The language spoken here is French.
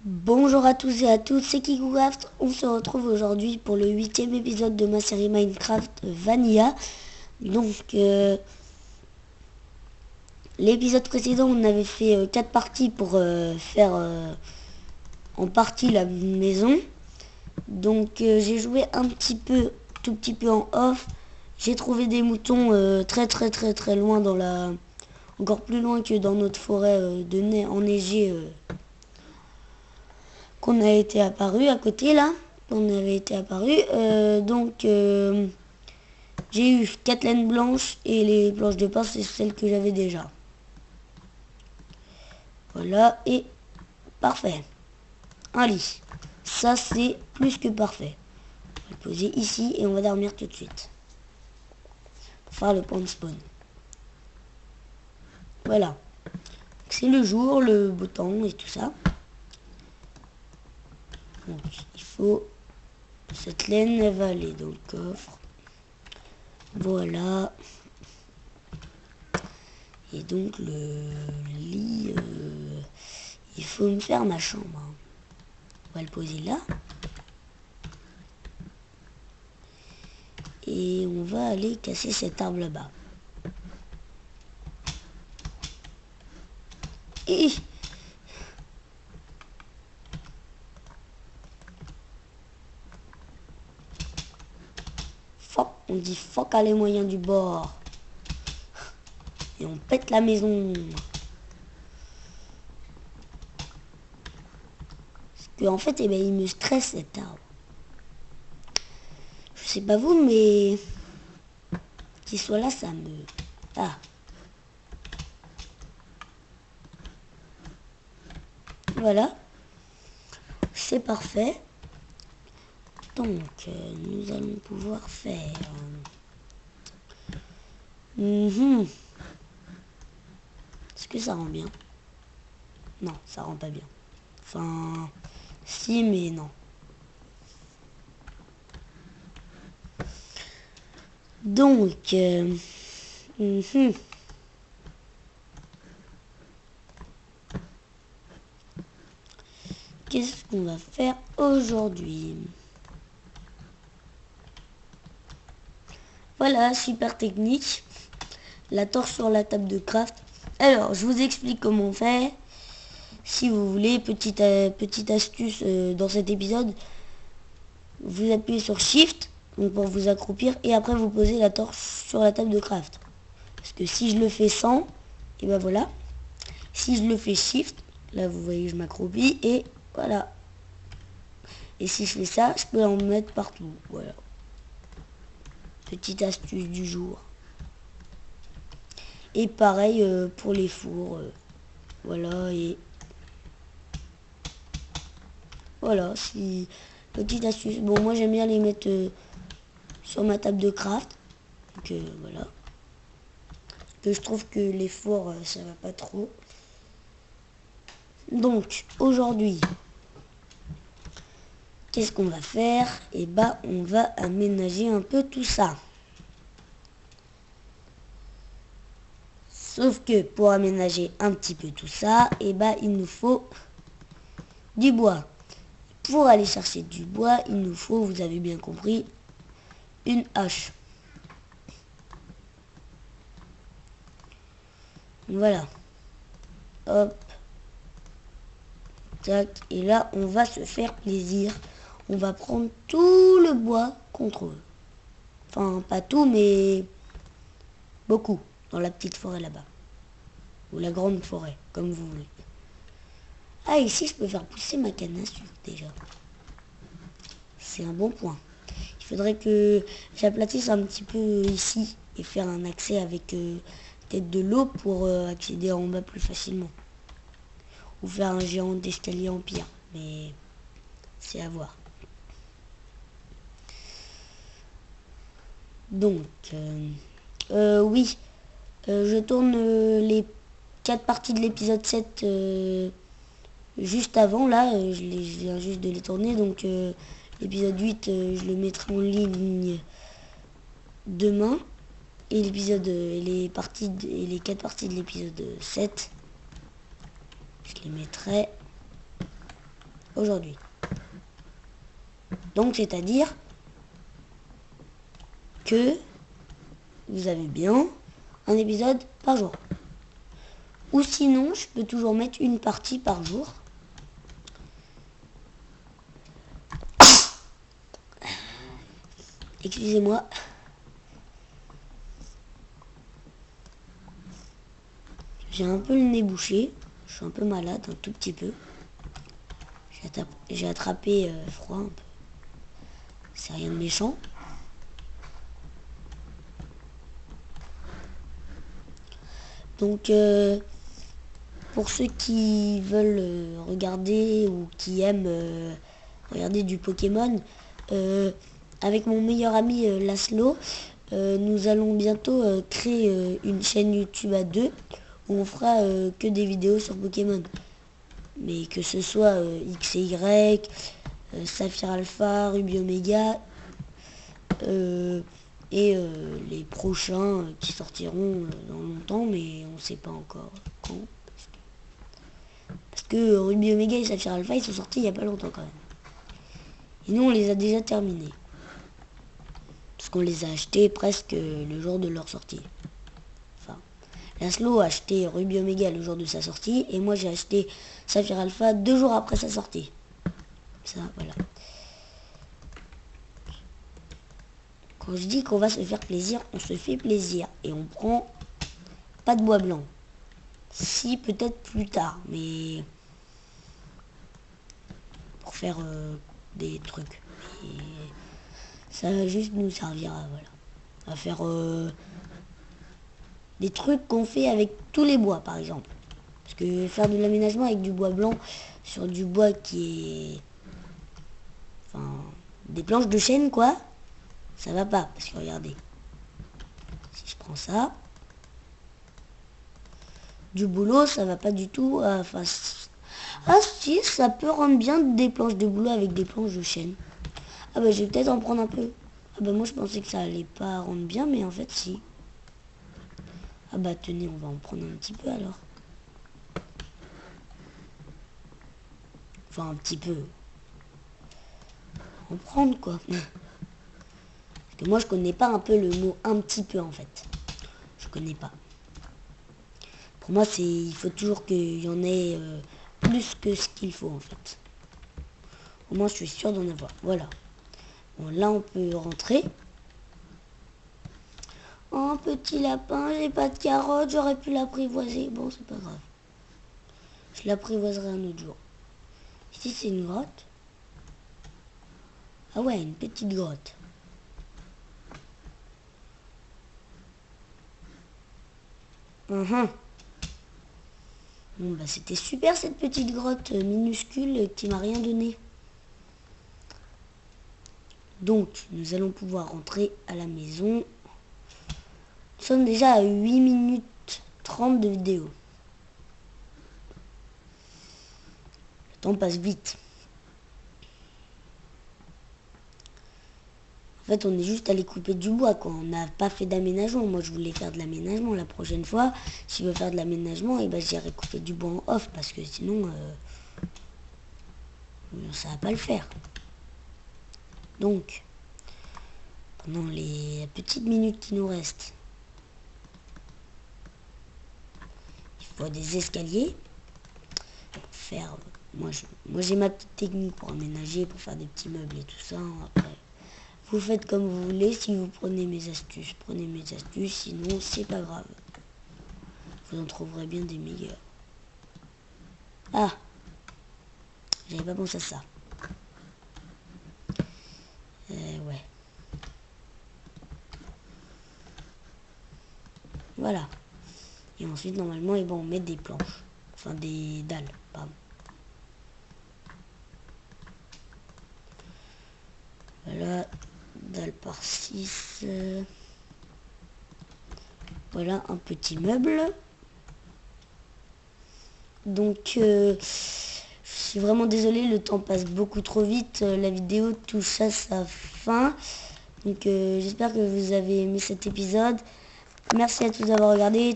Bonjour à tous et à toutes, c'est KikuCraft. On se retrouve aujourd'hui pour le 8e épisode de ma série Minecraft Vanilla. L'épisode précédent, on avait fait 4 parties pour faire en partie la maison. J'ai joué un petit peu, tout petit peu en off. J'ai trouvé des moutons très loin dans la... Encore plus loin que dans notre forêt enneigée qu'on a été apparu à côté là. On avait été apparu. J'ai eu 4 laines blanches et les planches de pain, c'est celles que j'avais déjà. Voilà, et parfait. Un lit. Ça, c'est plus que parfait. On va le poser ici et on va dormir tout de suite. Pour faire le point de spawn. Voilà. C'est le jour, le beau temps et tout ça. Donc, il faut... Cette laine, elle va aller dans le coffre. Voilà. Et donc, le lit... il faut me faire ma chambre. On va le poser là. Et on va aller casser cet arbre là-bas. Et... Fuck, on dit fuck à les moyens du bord. Et on pète la maison. Parce que en fait, il me stresse cet arbre. Je sais pas vous, mais qu'il soit là, ça me... Ah. Voilà. C'est parfait. Donc, nous allons pouvoir faire... Est-ce que ça rend bien? Non, ça rend pas bien. Enfin, si, mais non. Donc, qu'est-ce qu'on va faire aujourd'hui? Voilà, super technique. La torche sur la table de craft. Alors, je vous explique comment on fait. Si vous voulez, petite astuce dans cet épisode. Vous appuyez sur Shift donc pour vous accroupir. Et après, vous posez la torche sur la table de craft. Parce que si je le fais sans, et ben voilà. Si je le fais Shift, là vous voyez je m'accroupis et voilà. Et si je fais ça, je peux en mettre partout. Voilà. Petite astuce du jour. Et pareil pour les fours. Voilà, et voilà, si petite astuce. Bon, moi j'aime bien les mettre sur ma table de craft. Donc voilà. Que je trouve que les fours, ça va pas trop. Donc, aujourd'hui, qu'est-ce qu'on va faire? Et bah, on va aménager un peu tout ça. Sauf que pour aménager un petit peu tout ça, et bah, il nous faut du bois. Pour aller chercher du bois, il nous faut, vous avez bien compris, une hache. Voilà. Hop. Tac. Et là, on va se faire plaisir. On va prendre tout le bois qu'on trouve. Enfin, pas tout, mais beaucoup. Dans la petite forêt là-bas. Ou la grande forêt, comme vous voulez. Ah, ici, je peux faire pousser ma canne à sucre, déjà. C'est un bon point. Il faudrait que j'aplatisse un petit peu ici et faire un accès avec peut-être de l'eau pour accéder en bas plus facilement. Ou faire un géant d'escalier en pierre. Mais c'est à voir. Donc, oui, je tourne les 4 parties de l'épisode 7 juste avant, là, je viens juste de les tourner, donc l'épisode 8, je le mettrai en ligne demain, et les 4 parties de l'épisode 7, je les mettrai aujourd'hui. Donc c'est-à-dire que vous avez bien un épisode par jour. Ou sinon, je peux toujours mettre une partie par jour. Excusez-moi. J'ai un peu le nez bouché. Je suis un peu malade, un tout petit peu. J'ai attrapé froid un peu. C'est rien de méchant. Donc, pour ceux qui veulent regarder ou qui aiment regarder du Pokémon, avec mon meilleur ami Laszlo, nous allons bientôt créer une chaîne YouTube à deux où on fera que des vidéos sur Pokémon. Mais que ce soit X et Y, Saphir Alpha, Ruby Omega et les prochains qui sortiront dans longtemps, mais on ne sait pas encore quand. Parce que Ruby Omega et Saphir Alpha, ils sont sortis il n'y a pas longtemps quand même. Et nous, on les a déjà terminés. Parce qu'on les a achetés presque le jour de leur sortie. Enfin, Laszlo a acheté Ruby Omega le jour de sa sortie, et moi j'ai acheté Saphir Alpha 2 jours après sa sortie. Ça, voilà. Quand je dis qu'on va se faire plaisir, on se fait plaisir. Et on prend pas de bois blanc. Si, peut-être plus tard, mais pour faire des trucs. Et ça va juste nous servir à faire des trucs qu'on fait avec tous les bois, par exemple. Parce que faire de l'aménagement avec du bois blanc sur du bois qui est... Enfin, des planches de chêne, quoi, ça va pas. Parce que regardez, si je prends ça, du boulot, ça va pas du tout. Enfin, ah si, ça peut rendre bien des planches de boulot avec des planches de chêne. Ah bah je vais peut-être en prendre un peu. Ah bah moi je pensais que ça allait pas rendre bien, mais en fait si. Ah bah tenez, on va en prendre un petit peu alors. Enfin un petit peu. En prendre quoi. Parce que moi je connais pas un peu le mot un petit peu en fait. Je connais pas. Pour moi c'est, il faut toujours qu'il y en ait plus que ce qu'il faut en fait. Au moins je suis sûr d'en avoir. Voilà. Bon là on peut rentrer. Oh petit lapin, j'ai pas de carotte, j'aurais pu l'apprivoiser. Bon c'est pas grave. Je l'apprivoiserai un autre jour. Ici c'est une grotte. Ah ouais, une petite grotte. Bon bah c'était super cette petite grotte minuscule qui m'a rien donné. Donc nous allons pouvoir rentrer à la maison. Nous sommes déjà à 8 minutes 30 de vidéo. Le temps passe vite. En fait, on est juste allé couper du bois, quoi. On n'a pas fait d'aménagement. Moi, je voulais faire de l'aménagement la prochaine fois. Si je veux faire de l'aménagement, et ben, j'irai couper du bois en off, parce que sinon, ça va pas le faire. Donc, pendant les petites minutes qui nous restent, il faut des escaliers pour faire. Moi, j'ai ma petite technique pour aménager, pour faire des petits meubles et tout ça. Après, vous faites comme vous voulez. Si vous prenez mes astuces, prenez mes astuces. Sinon, c'est pas grave. Vous en trouverez bien des meilleurs. Ah, j'avais pas pensé à ça. Ouais. Voilà. Et ensuite, normalement, ils vont mettre des planches. Enfin, des dalles, pardon. Voilà. Dalle par 6. Voilà un petit meuble. Donc, je suis vraiment désolée, le temps passe beaucoup trop vite. La vidéo touche à sa fin. Donc, j'espère que vous avez aimé cet épisode. Merci à tous d'avoir regardé.